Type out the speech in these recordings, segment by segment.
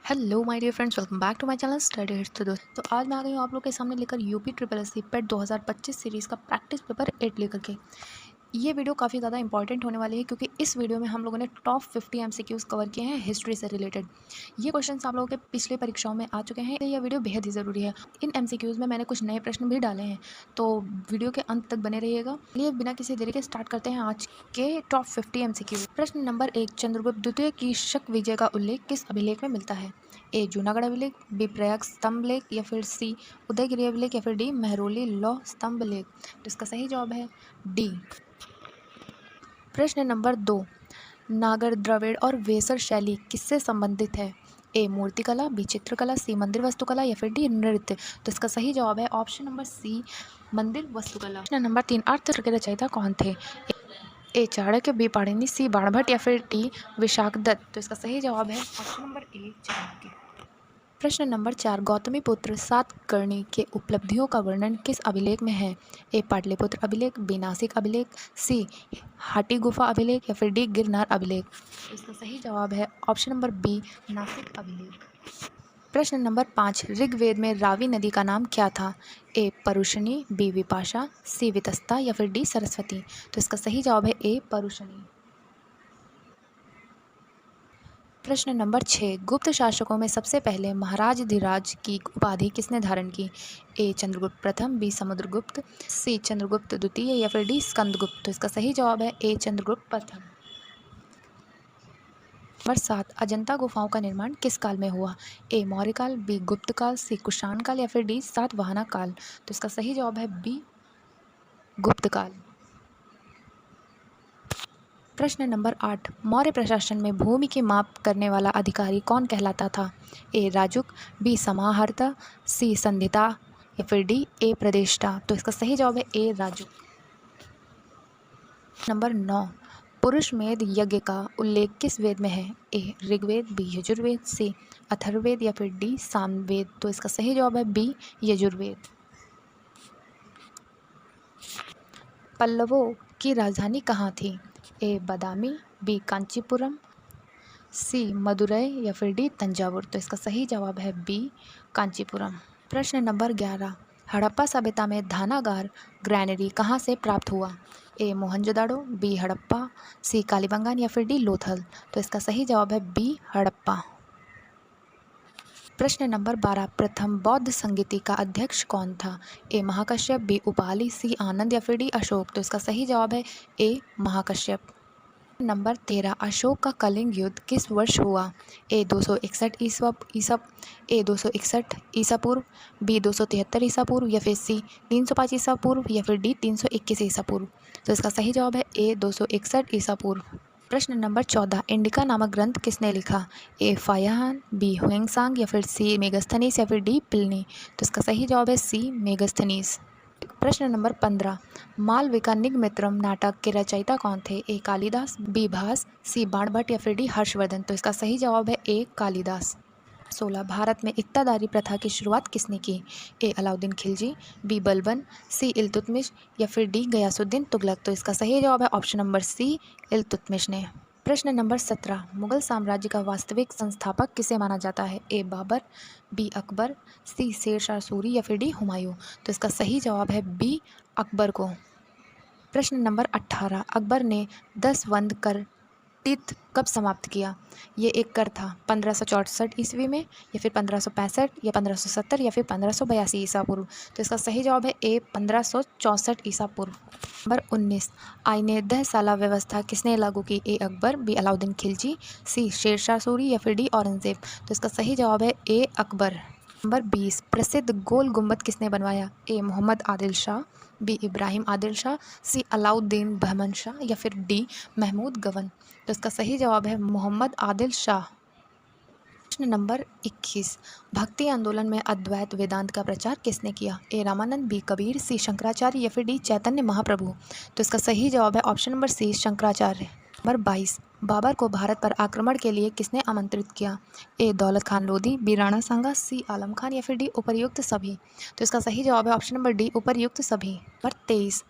Hello my dear friends, welcome back to my channel study hits. तो दोस्तों आज मैं आ गई हूँ आप लोग के सामने लेकर यूपी ट्रिपल एस सी पेट 2025 सीरीज़ का प्रैक्टिस पेपर 8 लेकर के। ये वीडियो काफ़ी ज़्यादा इंपॉर्टेंट होने वाली है क्योंकि इस वीडियो में हम लोगों ने टॉप 50 एमसीक्यूज़ कवर किए हैं हिस्ट्री से रिलेटेड। ये क्वेश्चंस आप लोगों के पिछले परीक्षाओं में आ चुके हैं। यह वीडियो बेहद ही ज़रूरी है। इन एमसीक्यूज़ में मैंने कुछ नए प्रश्न भी डाले हैं, तो वीडियो के अंत तक बने रहिएगा। चलिए बिना किसी देरी के स्टार्ट करते हैं आज के टॉप 50 एमसीक्यू। प्रश्न नंबर 1, चंद्रगुप्त द्वितीय की शक विजय का उल्लेख किस अभिलेख में मिलता है? ए जूनागढ़ अभिलेख, बी प्रयाग स्तंभ लेख, या फिर सी उदयगिरि अभिलेख, या फिर डी मेहरौली लौह स्तंभ लेख। तो इसका सही जवाब है डी। प्रश्न नंबर 2, नागर द्रविड़ और वेसर शैली किससे संबंधित है? ए मूर्तिकला, बी चित्रकला, सी मंदिर वास्तुकला, या फिर डी नृत्य। तो इसका सही जवाब है ऑप्शन नंबर सी मंदिर वास्तुकला। प्रश्न नंबर 3, अर्थशास्त्र के रचयिता कौन थे? ए चाणक्य, बी पाणिनि, सी बाणभट्ट, या फिर डी विशाखदत्त। तो इसका सही जवाब है ऑप्शन नंबर ए चाणक्य। प्रश्न नंबर 4, गौतमीपुत्र सातकर्णी के उपलब्धियों का वर्णन किस अभिलेख में है? ए पाटलिपुत्र अभिलेख, बी नासिक अभिलेख, सी हाटी गुफा अभिलेख, या फिर डी गिरनार अभिलेख। इसका सही जवाब है ऑप्शन नंबर बी नासिक अभिलेख। प्रश्न नंबर 5, ऋग्वेद में रावी नदी का नाम क्या था? ए परुशनी, बी विपाशा, सी वितस्ता, या फिर डी सरस्वती। तो इसका सही जवाब है ए परुशनी। प्रश्न नंबर 6, गुप्त शासकों में सबसे पहले महाराजाधिराज की उपाधि किसने धारण की? ए चंद्रगुप्त प्रथम, बी समुद्रगुप्त, सी चंद्रगुप्त द्वितीय, या फिर डी स्कंदगुप्त। तो इसका सही जवाब है ए चंद्रगुप्त प्रथम। नंबर 7, अजंता गुफाओं का निर्माण किस काल में हुआ? ए मौर्य काल, बी गुप्त काल, सी कुषाण काल, या फिर डी सातवाहना काल। तो इसका सही जवाब है बी गुप्त काल। प्रश्न नंबर 8, मौर्य प्रशासन में भूमि की माप करने वाला अधिकारी कौन कहलाता था? ए राजुक, बी समाहर्ता, सी संधिता, या फिर डी ए प्रदेष्टा। तो इसका सही जवाब है ए राजुक। नंबर 9, पुरुष मेध यज्ञ का उल्लेख किस वेद में है? ए ऋग्वेद, बी यजुर्वेद, सी अथर्ववेद, या फिर डी सामवेद। तो इसका सही जवाब है बी यजुर्वेद। पल्लवों की राजधानी कहाँ थी? ए बादामी, बी कांचीपुरम, सी मदुरै, या फिर डी तंजावुर। तो इसका सही जवाब है बी कांचीपुरम। प्रश्न नंबर 11, हड़प्पा सभ्यता में धानागार ग्रैनरी कहाँ से प्राप्त हुआ? ए मोहनजोदाड़ो, बी हड़प्पा, सी कालीबंगान, या फिर डी लोथल। तो इसका सही जवाब है बी हड़प्पा। प्रश्न नंबर 12, प्रथम बौद्ध संगीति का अध्यक्ष कौन था? ए महाकश्यप, बी उपाली, सी आनंद, या फिर डी अशोक। तो इसका सही जवाब है ए महाकश्यप। नंबर 13, अशोक का कलिंग युद्ध किस वर्ष हुआ? ए 261 ए 261 ईसा पूर्व, बी 273 ईसा पूर्व, या फिर सी 305 ईसा पूर्व, या फिर डी 321 ईसा पूर्व। तो इसका सही जवाब है ए 261 ईसा पूर्व। प्रश्न नंबर 14, इंडिका नामक ग्रंथ किसने लिखा? ए फायाहान, बी हुएंगसांग, या फिर सी मेगस्थनीस, या फिर डी प्लिनी। तो इसका सही जवाब है सी मेगस्थनीस। प्रश्न नंबर 15, मालविका निगमित्रम नाटक के रचयिता कौन थे? ए कालिदास, बी भास, सी बाणभट्ट, या फिर डी हर्षवर्धन। तो इसका सही जवाब है ए कालिदास। 16, भारत में इक्तादारी प्रथा की शुरुआत किसने की? ए अलाउद्दीन खिलजी, बी बलबन, सी इल्तुतमिश, या फिर डी गयासुद्दीन तुगलक। तो इसका सही जवाब है ऑप्शन नंबर सी इल्तुतमिश ने। प्रश्न नंबर 17, मुगल साम्राज्य का वास्तविक संस्थापक किसे माना जाता है? ए बाबर, बी अकबर, सी शेरशाह सूरी, या फिर डी हुमायूं। तो इसका सही जवाब है बी अकबर को। प्रश्न नंबर 18, अकबर ने 10 वंद कर टिथ कब समाप्त किया? ये एक कर था 1564 ईस्वी में, या फिर 1565, या 1570, या फिर 1582 ईसा पूर्व। तो इसका सही जवाब है ए 1564 ईसा पूर्व। नंबर 19, आईने दह साला व्यवस्था किसने लागू की? ए अकबर, बी अलाउद्दीन खिलजी, सी शेरशाह सूरी, या फिर डी औरंगजेब। तो इसका सही जवाब है ए अकबर। नंबर 20, प्रसिद्ध गोल गुम्बद किसने बनवाया? ए मोहम्मद आदिल शाह, बी इब्राहिम आदिल शाह, सी अलाउद्दीन बहमन शाह, या फिर डी महमूद गवन। तो इसका सही जवाब है मोहम्मद आदिल शाह। प्रश्न नंबर 21, भक्ति आंदोलन में अद्वैत वेदांत का प्रचार किसने किया? ए रामानंद, बी कबीर, सी शंकराचार्य, या फिर डी चैतन्य महाप्रभु। तो इसका सही जवाब है option number C Shankaracharya. Number 22, Babur को भारत पर आक्रमण के लिए किसने आमंत्रित किया? ए दौलत खान लोधी, बी राणा सांगा, सी आलम खान, या फिर डी उपर्युक्त सभी। तो इसका सही जवाब है ऑप्शन नंबर डी उपर्युक्त सभी। नंबर 23,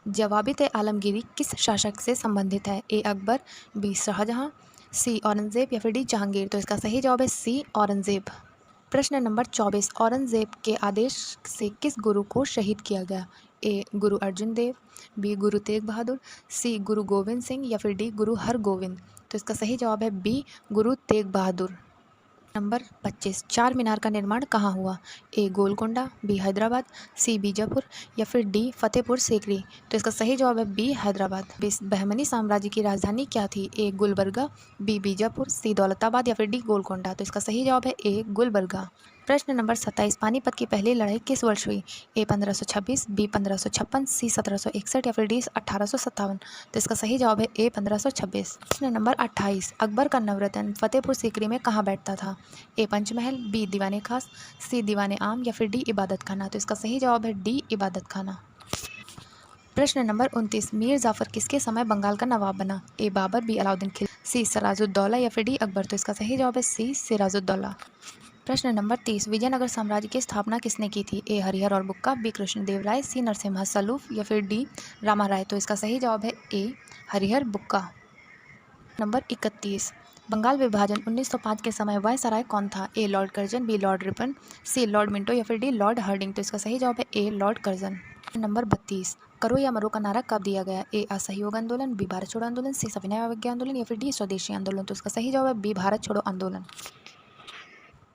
जवाबित आलमगीरी किस शासक से संबंधित है? ए अकबर, बी शाहजहां, सी औरंगजेब या फिर डी जहांगीर। तो इसका सही जवाब है सी औरंगजेब। प्रश्न नंबर 24, औरंगजेब के आदेश से किस गुरु को शहीद किया गया? ए गुरु अर्जुन देव, बी गुरु तेग बहादुर, सी गुरु गोविंद सिंह या फिर डी गुरु हरगोविंद। तो इसका सही जवाब है बी गुरु तेग बहादुर। नंबर 25, चार मीनार का निर्माण कहाँ हुआ? ए गोलकोंडा, बी हैदराबाद, सी बीजापुर या फिर डी फतेहपुर सीकरी। तो इसका सही जवाब है बी हैदराबाद। बहमनी साम्राज्य की राजधानी क्या थी? ए गुलबर्गा, बी बीजापुर, सी दौलताबाद या फिर डी गोलकोंडा। तो इसका सही जवाब है ए गुलबर्गा। प्रश्न नंबर 27, पानीपत की पहली लड़ाई किस वर्ष हुई? ए 1526, बी 1556, सी 1761 या फिर डी 1857। तो इसका सही जवाब है ए 1526। प्रश्न नंबर 28, अकबर का नवरत्न फतेहपुर सीकरी में कहाँ बैठता था? ए पंचमहल, बी दीवाने खास, सी दीवाने आम या फिर डी इबादत खाना। तो इसका सही जवाब है डी इबादत खाना। प्रश्न नंबर 29, मीर जाफर किसके समय बंगाल का नवाब बना? ए बाबर, बी अलाउद्दीन खिलजी, सी सिराजुद्दौला या फिर डी अकबर। तो इसका सही जवाब है सी सिराजुद्दौला। प्रश्न नंबर 30, विजयनगर साम्राज्य की स्थापना किसने की थी? ए हरिहर और बुक्का, बी कृष्णदेव राय, सी नरसिम्हा सलूफ या फिर डी रामा राय। तो इसका सही जवाब है ए हरिहर बुक्का। नंबर 31, बंगाल विभाजन 1905 के समय वायसराय कौन था? A lord Curzon, B lord Ripon, C lord Minto या फिर डी लॉर्ड हार्डिंग। तो इसका सही जवाब है ए लॉर्ड कर्जन। नंबर 32, करो या मरो का नारा कब दिया गया? ए असहयोग आंदोलन, बी भारत छोड़ो आंदोलन, सी सविनय अवज्ञा आंदोलन या फिर डी स्वदेशी आंदोलन। तो इसका सही जवाब है बी भारत छोड़ो आंदोलन।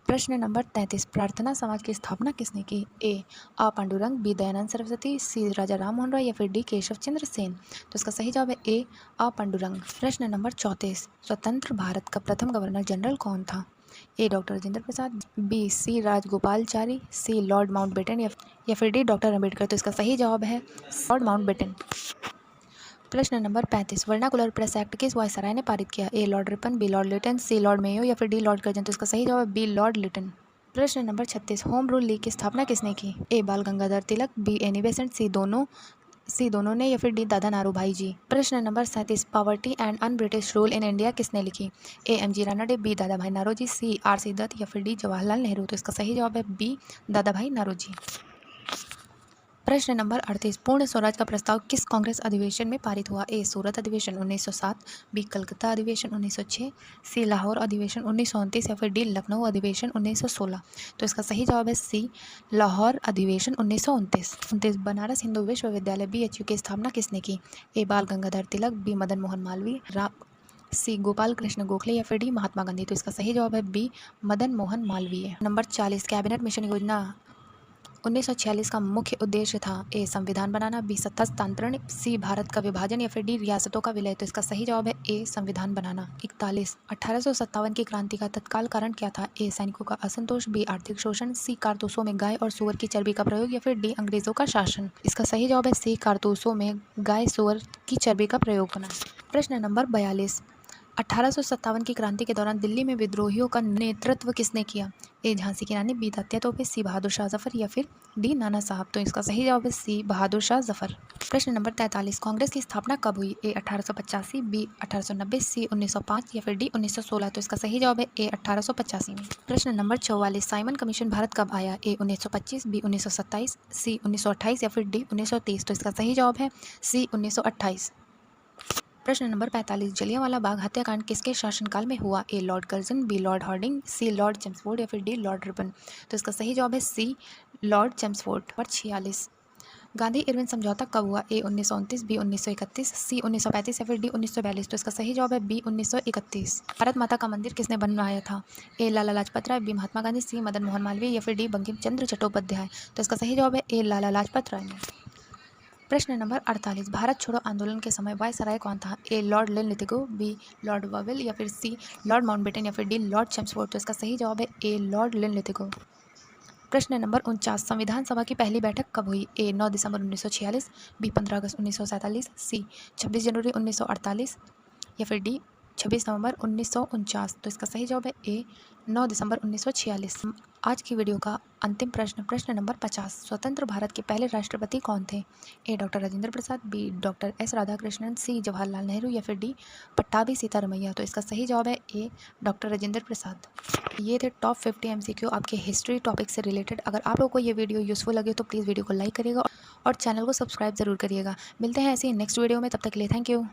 प्रश्न नंबर 33, प्रार्थना समाज की स्थापना किसने की? ए आ पांडुरंग, बी दयानंद सरस्वती, सी राजा राम मोहन रॉय या फिर डी केशव चंद्र सेन। तो इसका सही जवाब है ए आ पांडुरंग। प्रश्न नंबर 34, स्वतंत्र भारत का प्रथम गवर्नर जनरल कौन था? ए doctor Rajendra Prasad, B C Rajagopalachari, सी लॉर्ड माउंटबेटन या फिर डी डॉक्टर अम्बेडकर। तो इसका सही जवाब है लॉर्ड माउंटबेटन। प्रश्न नंबर 35, वर्नाकुलर प्रेस एक्ट किस वायसराय ने पारित किया? A lord Ripon, B lord Lytton, C lord Mayo या फिर डी लॉर्ड कर्जन। तो इसका सही जवाब है बी लॉर्ड लिटन। प्रश्न नंबर 36, होम रूल लीग की स्थापना किसने की? A Bal Gangadhar Tilak, B Annie Besant, C दोनों ने या फिर डी दादा नारूभाई जी। प्रश्न number 37, poverty and un British rule in India किसने लिखी? A M G Ranade, B Dadabhai Naoroji, C R C Dutt या फिर डी जवाहरलाल नेहरू। तो इसका सही जवाब है बी दादा भाई नारोजी। प्रश्न नंबर 38, पूर्ण स्वराज का प्रस्ताव किस कांग्रेस अधिवेशन में पारित हुआ? ए सूरत अधिवेशन 1907, बी कलकत्ता अधिवेशन 1906, सी लाहौर अधिवेशन 1929 या फिर डी लखनऊ अधिवेशन 1916। तो इसका सही जवाब है सी लाहौर अधिवेशन 1929। बनारस हिंदू विश्वविद्यालय BHU की स्थापना किसने की? ए बाल गंगाधर तिलक, बी मदन मोहन मालवीय, सी गोपाल कृष्ण गोखले या फिर डी महात्मा गांधी। तो इसका सही जवाब है B Madan Mohan Malviya. Number 40, cabinet mission योजना 1946 का मुख्य उद्देश्य था? ए संविधान बनाना, बी सत्ता हस्तांतरण, सी भारत का विभाजन या फिर डी रियासतों का विलय। तो इसका सही जवाब है ए संविधान बनाना। 41, 1857 की क्रांति का तत्काल कारण क्या था? ए सैनिकों का असंतोष, बी आर्थिक शोषण, सी कारतूसों में गाय और सुअर की चर्बी का प्रयोग या फिर डी अंग्रेजों का शासन। इसका सही जवाब है सी कारतूसों में गाय सुअर की चर्बी का प्रयोग होना। प्रश्न नंबर 42, 1857 की क्रांति के दौरान दिल्ली में विद्रोहियों का नेतृत्व किसने किया? ए झांसी की रानी, बी तात्या तोपे, सी बहादुर शाह जफर या फिर डी नाना साहब। तो इसका सही जवाब है सी बहादुर शाह जफर। प्रश्न नंबर 43, कांग्रेस की स्थापना कब हुई? ए 1885, बी 1890, सी 1905 या फिर डी 1916। तो इसका सही जवाब है ए 1885 में। प्रश्न नंबर 44, साइमन कमीशन भारत कब आया? ए 1925, बी 1927, सी 1928 या फिर डी 1930। तो इसका सही जवाब है सी 1928। प्रश्न नंबर 45, जलियांवाला बाग हत्याकांड किसके शासनकाल में हुआ? A lord Curzon, B lord Hardinge, C lord Chelmsford या फिर डी लॉर्ड रिपन। तो इसका सही जवाब है C lord Chelmsford. Number 46, Gandhi Irwin समझौता कब हुआ? ए 1929, बी 1931, सी 1935 या फिर डी 1942। तो इसका सही जवाब है बी 1931। भारत माता का मंदिर किसने बनवाया था? ए लाला लाजपत राय, बी महात्मा गांधी, सी मदन मोहन मालवीय या फिर डी बंकिम चंद्र चट्टोपाध्याय। तो इसका सही जवाब है ए लाला लाजपत राय ने। प्रश्न नंबर 48, भारत छोड़ो आंदोलन के समय वायसराय कौन था? A Lord लिनलिथिगो, B Lord Wavell या फिर सी लॉर्ड माउंटबेटन या फिर डी लॉर्ड चेम्सफोर्ड। तो इसका सही जवाब है ए लॉर्ड लिनलिथिगो। प्रश्न नंबर 49, संविधान सभा की पहली बैठक कब हुई? ए 9 दिसंबर 1946, बी 15 अगस्त 1947, सी 26 जनवरी 1948 या फिर डी 26 नवंबर 1949। तो इसका सही जवाब है ए 9 दिसंबर 1946। आज की वीडियो का अंतिम प्रश्न, प्रश्न नंबर 50, स्वतंत्र भारत के पहले राष्ट्रपति कौन थे? ए doctor Rajendra Prasad, B doctor S Radhakrishnan, सी जवाहरलाल नेहरू या फिर डी पट्टाभी सीतारमैया। तो इसका सही जवाब है ए डॉक्टर राजेंद्र प्रसाद। ये थे टॉप 50 MCQ आपके हिस्ट्री टॉपिक से रिलेटेड। अगर आप लोगों को ये वीडियो यूजफुल लगे तो प्लीज़ वीडियो को लाइक करिएगा और चैनल को सब्सक्राइब ज़रूर करिएगा। मिलते हैं ऐसे ही नेक्स्ट वीडियो में, तब तक के लिए थैंक यू।